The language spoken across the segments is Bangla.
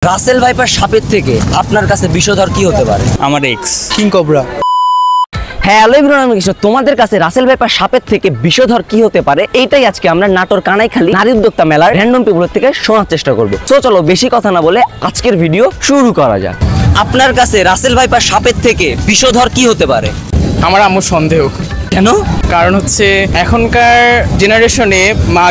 রাসেল ভাইপার সাপের থেকে আপনার কাছে বিষধর কি হতে পারে? আমার এক্স কিং কোবরা। হ্যাঁ হ্যালো এভরিওয়ান, আমি কৃষ্ণ। তোমাদের কাছে রাসেল ভাইপার সাপের থেকে বিষধর কি হতে পারে, এইটাই আজকে আমরা নাটোর কানাইখালী নারী উদ্যোক্তা মেলার র‍্যান্ডম পিপলের থেকে শোনার চেষ্টা করব। তো চলো বেশি কথা না বলে আজকের ভিডিও শুরু করা যাক। আপনার কাছে রাসেল ভাইপার সাপের থেকে বিষধর কি হতে পারে? আমার আম্মুর সন্দেহ। কেন? কারণ হচ্ছে এখনকার জেনারেশনে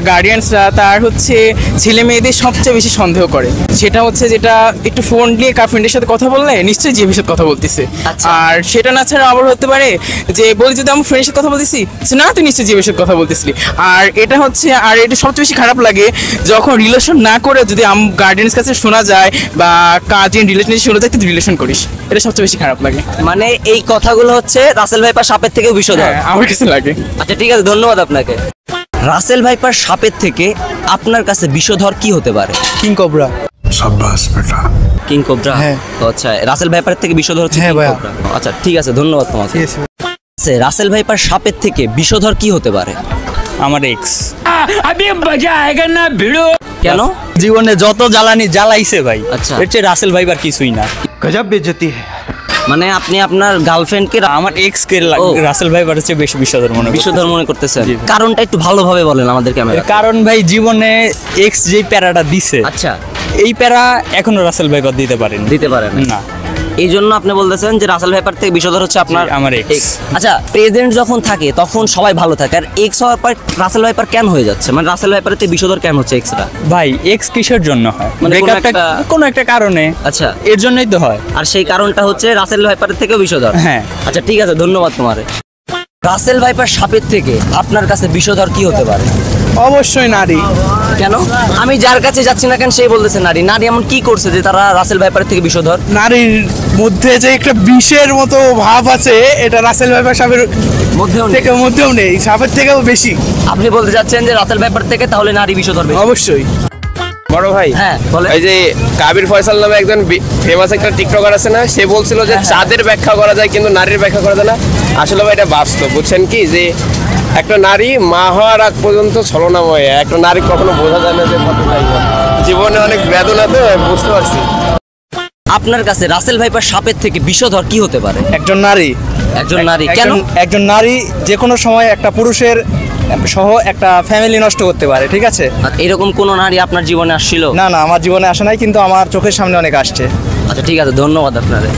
গার্ডিয়ানসরা তার হচ্ছে ছেলে মেয়েদের সবচেয়ে বেশি সন্দেহ করে। সেটা হচ্ছে যেটা একটু ফোন নিয়ে কার ফ্রেন্ডের সাথে কথা বললে নিশ্চয়ই যে বিষয়ে কথা বলতেছে। আর সেটা না ছাড়া আবার হতে পারে যে বলি যদি আমি ফ্রেন্ডের সাথে কথা বলতেছি, না তুই নিশ্চয়ই যে বিষয়ে কথা বলতেছিলি। আর এটা হচ্ছে আর এটা সবচেয়ে বেশি খারাপ লাগে যখন রিলেশন না করে যদি গার্ডিয়ানস কাছে শোনা যায় বা কাজিন রিলেশন শোনা যায় তুই রিলেশন করিস, এটা সবচেয়ে বেশি খারাপ লাগে। মানে এই কথাগুলো হচ্ছে রাসেল ভাইপার সাপের থেকেও বিষধর। আমার কাছে লাগে। আচ্ছা ঠিক আছে, ধন্যবাদ আপনাকে। রাসেল ভাইপার সাপের থেকে আপনার কাছে বিষধর কি হতে পারে? King cobra. शाबाश बेटा। King cobra. হ্যাঁ। আচ্ছা, রাসেল ভাইপারের থেকে বিষধর হচ্ছে হ্যাঁ কিং ভাইয়া। কোবরা। আচ্ছা ঠিক আছে, ধন্যবাদ তোমাকে। আচ্ছা, রাসেল ভাইপার সাপের থেকে বিষধর কি হতে পারে? আমার এক্স। কেন? জীবনে যত জ্বালানি জ্বালাইছে ভাই, আচ্ছা। এর চেয়ে রাসেল ভাইবার কিছুই না। गजब बेइज्जती है। মানে আপনি আপনার গার্লফ্রেন্ডকে আমার এক্স কে ও। রাসেল ভাইবার হচ্ছে বেশি বিষধর মনে করি। বিষধর মনে করতেছেন? জি। কারণটা একটু ভালোভাবে বলেন আমাদের ক্যামেরা। কারণ ভাই জীবনে এক্স যেই প্যারাটা দিছে, আচ্ছা, এই প্যারা এখনো রাসেল ভাইবার দিতে পারেন দিতে পারেন না। এই জন্য আপনি বলতেছেন যে রাসেল ভাইপার থেকে বিষধর হচ্ছে আপনার জি, আমার ex। ex। আচ্ছা, প্রেজেন্ট যখন থাকে তখন সবাই ভালো থাকে, আর এক্স হওয়ার পর রাসেল ভাইপার কেন হয়ে যাচ্ছে? মানে রাসেল ভাইপারের থেকে বিষধর কেন হচ্ছে এক্সরা? ভাই এক্স কিসের জন্য হয়? মানে কোনো ব্রেকআপটা একটা- কোনো একটা কারণে, আচ্ছা, এর জন্যই তো হয়। আর সেই কারণটা হচ্ছে রাসেল ভাইপারের থেকেও বিষধর। হ্যাঁ। আচ্ছা ঠিক আছে, ধন্যবাদ তোমারে। রাসেল ভাইপার সাপের থেকে আপনার কাছে বিষধর কি হতে পারে? অবশ্যই নারী। কেন? আমি যার কাছে যাচ্ছি না কেন সেই বলতেছে নারী। নারী এমন কি করছে যে তারা রাসেল ভাইপারের থেকে বিষধর? নারীর মধ্যে যে একটা বিষের মতো ভাব আছে, এটা রাসেল ভাইপার সাপের মধ্যেও নেই। থেকে মধ্যেও নেই, সাপের থেকেও বেশি। আপনি বলতে যাচ্ছেন যে রাসেল ভাইপার থেকে তাহলে নারী বিষধর বেশি? অবশ্যই। বড় ভাই, হ্যাঁ বলে। এই যে কাবির ফয়সাল নামে একজন ফেমাস একটা টিকটকার আছে না, সে বলছিল যে চাঁদের ব্যাখ্যা করা যায় কিন্তু নারীর ব্যাখ্যা করা যায় না। আসলে ভাই এটা বাস্তব, বুঝছেন কি, যে একটা নারী মা হওয়ার আগ পর্যন্ত ছলনাময়। একটা নারী কখনো বোঝা যায় না যে কতটাই জীবনে অনেক বেদনা, তো বুঝতে পারছি। আপনার কাছে রাসেল ভাইপার সাপের থেকে বিষধর কি হতে পারে? একজন নারী, একজন নারী। কেন? একজন নারী যে কোনো সময় একটা পুরুষের সহ একটা ফ্যামিলি নষ্ট করতে পারে, ঠিক আছে? আর এরকম কোন নারী আপনার জীবনে আসছিল? না না, আমার জীবনে আসে নাই, কিন্তু আমার চোখের সামনে অনেক আসছে। আচ্ছা ঠিক আছে, ধন্যবাদ আপনাদের।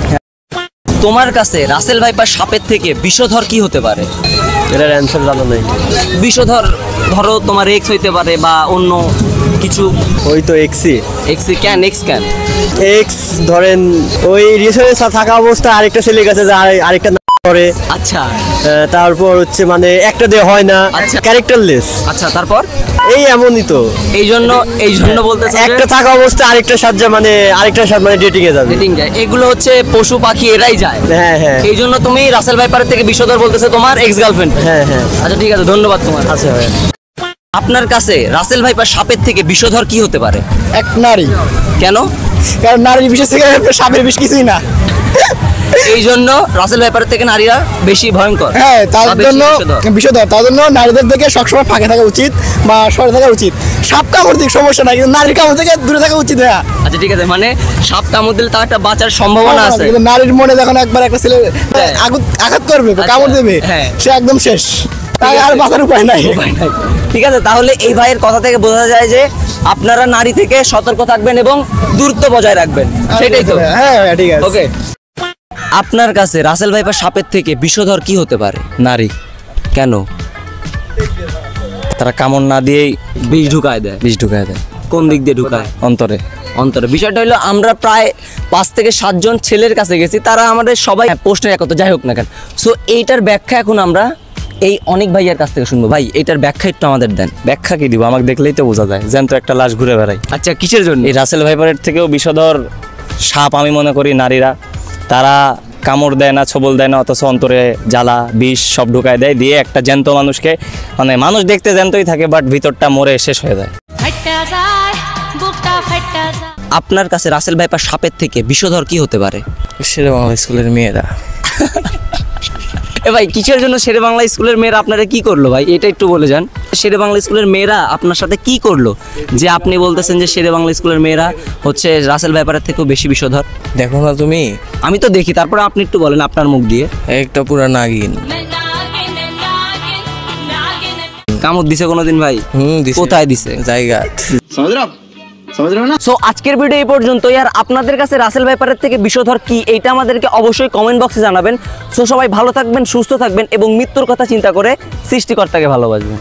তোমার কাছে রাসেল ভাইপার সাপের থেকে বিষধর কি হতে পারে? এটার অ্যান্সার জানা নেই। বিষধর ধরো তোমার এক্স হইতে পারে বা অন্য কিছু। ওই তো এক্সই এক্স কেন? এক্স কেন? এক্স ধরেন ওই রিলেশনে থাকা অবস্থায় আরেকটা ছেলে গেছে যে আরেকটা করে, আচ্ছা তারপর হচ্ছে মানে একটা দিয়ে হয় না, আচ্ছা। ক্যারেক্টারলেস। আচ্ছা, তারপর এই এমনই তো, এই জন্য বলতেছে একটা থাকা অবস্থায় আরেকটার সাথে মানে আরেকটার সাথে মানে ডেটিং এ যাবে। ডেটিং যায়, এগুলো হচ্ছে পশু পাখি এরাই যায়। হ্যাঁ হ্যাঁ এই জন্য তুমি রাসেল ভাইপারের থেকে বিষধর বলতেছে তোমার এক্স গার্লফ্রেন্ড। হ্যাঁ হ্যাঁ আচ্ছা ঠিক আছে, ধন্যবাদ তোমার। আচ্ছা ভাই। আপনার কাছে রাসেল ভাইপার সাপের থেকে বিষধর কি হতে পারে? এক নারী, কেন? কারণ নারীর বিষের থেকে সাপের বিষ কিছুই না। এই জন্য রাসেল ভাইপারের থেকে নারীরা বেশি ভয়ঙ্কর। হ্যাঁ, তার বা বেশি জন্য বিষধর। বিষধর, তার জন্য নারীদের থেকে সবসময় ফাঁকে থাকা উচিত বা সরে থাকা উচিত। সাপ কামড় দিক সমস্যা নাই, কিন্তু নারীর কামড় থেকে দূরে থাকা উচিত। হ্যাঁ আচ্ছা ঠিক আছে, মানে সাপ কামড় দিলে তার একটা বাঁচার সম্ভাবনা আছে। কিন্তু নারীর মনে যখন একবার একটা ছেলে হ্যাঁ। আঘাত করবে বা আচ্ছা, কামড় দেবে, হ্যাঁ। সে একদম শেষ, তাই আর আছে। বাঁচার উপায় নাই। উপায় নাই। ঠিক আছে, তাহলে এই ভাইয়ের কথা থেকে বোঝা যায় যে আপনারা নারী থেকে সতর্ক থাকবেন এবং দূরত্ব বজায় রাখবেন, সেটাই তো? হ্যাঁ হ্যাঁ, ঠিক আছে। ওকে। আপনার কাছে রাসেল ভাইপার সাপের থেকে বিষধর কি হতে পারে? নারী। কেন? তারা কামড় না দিয়েই বিষ ঢুকায় দেয়। বিষ ঢুকায় দেয় কোন দিক দিয়ে ঢুকায়? অন্তরে। অন্তরে। বিষয়টা হলো আমরা প্রায় 5 থেকে 7 জন ছেলের কাছে গেছি, তারা আমাদের সবাই পোস্টের একত যাই হোক না কেন। সো এইটার ব্যাখ্যা এখন আমরা এই অনেক ভাইয়ের কাছ থেকে শুনবো। ভাই এইটার ব্যাখ্যা একটু আমাদের দেন। ব্যাখ্যা কি দিব? আমাকে দেখলেই তো বোঝা যায় জ্যান্ত একটা লাশ ঘুরে বেড়াই। আচ্ছা, কিসের জন্য? এই রাসেল ভাইপারের থেকেও বিষধর সাপ আমি মনে করি নারীরা। তারা কামড় দেয় না, ছবল দেয় না, অথচ অন্তরে জ্বালা বিষ সব ঢুকায় দেয়, দিয়ে একটা জ্যান্ত মানুষকে, মানে মানুষ দেখতে জ্যান্তই থাকে বাট ভিতরটা মরে শেষ হয়ে যায়। আপনার কাছে রাসেল ভাইপার সাপের থেকে বিষধর কি হতে পারে? সেটা বাংলা স্কুলের মেয়েরা। এ ভাই কিসের জন্য শেরে বাংলা স্কুলের মেয়েরা আপনারা কি করলো ভাই, এটা একটু বলে যান। শেরে বাংলা স্কুলের মেয়েরা আপনার সাথে কি করলো যে আপনি বলতেছেন যে শেরে বাংলা স্কুলের মেয়েরা হচ্ছে রাসেল ভাইপারের থেকেও বেশি বিষধর? দেখো না তুমি, আমি তো দেখি, তারপরে আপনি একটু বলেন আপনার মুখ দিয়ে। একটা পুরা নাগিন। কামড় দিছে কোনোদিন ভাই? দিছে। কোথায় দিছে? জায়গা। সো আজকের ভিডিও এই পর্যন্তই। আর আপনাদের কাছে রাসেল ভাইপারের থেকে বিষধর কি, এইটা আমাদেরকে অবশ্যই কমেন্ট বক্সে জানাবেন। সো সবাই ভালো থাকবেন, সুস্থ থাকবেন এবং মৃত্যুর কথা চিন্তা করে সৃষ্টিকর্তাকে ভালোবাসবেন।